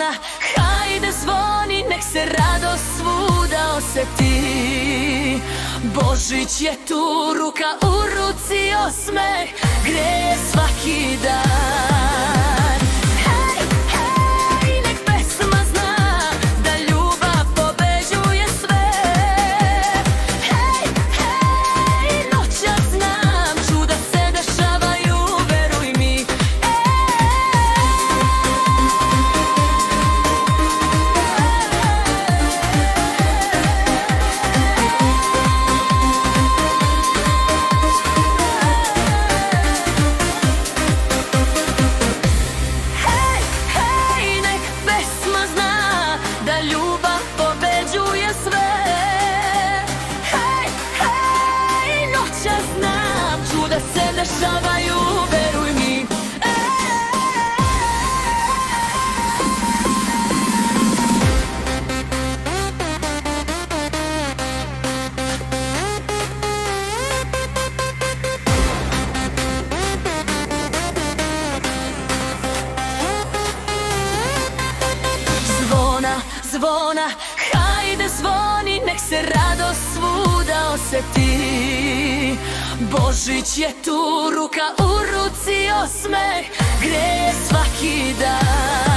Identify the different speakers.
Speaker 1: zvona, hajde zvoni, nek se radost svuda oseti. Božić je tu, ruka u ruci, osmeh greje svaki dan. Hej, hej, nek pesma zna da ljubav pobeđuje sve. Hej, hej, noćas znam, čuda se dešavaju, veruj mi. Da ljubav pobeđuje sve. Hej, hej, noćas znam, čuda se dešavaju, veruj mi. Zvona, hajde zvoni, nek se radost svuda oseti. Božić je tu, ruka u ruci, osmeh greje svaki dan.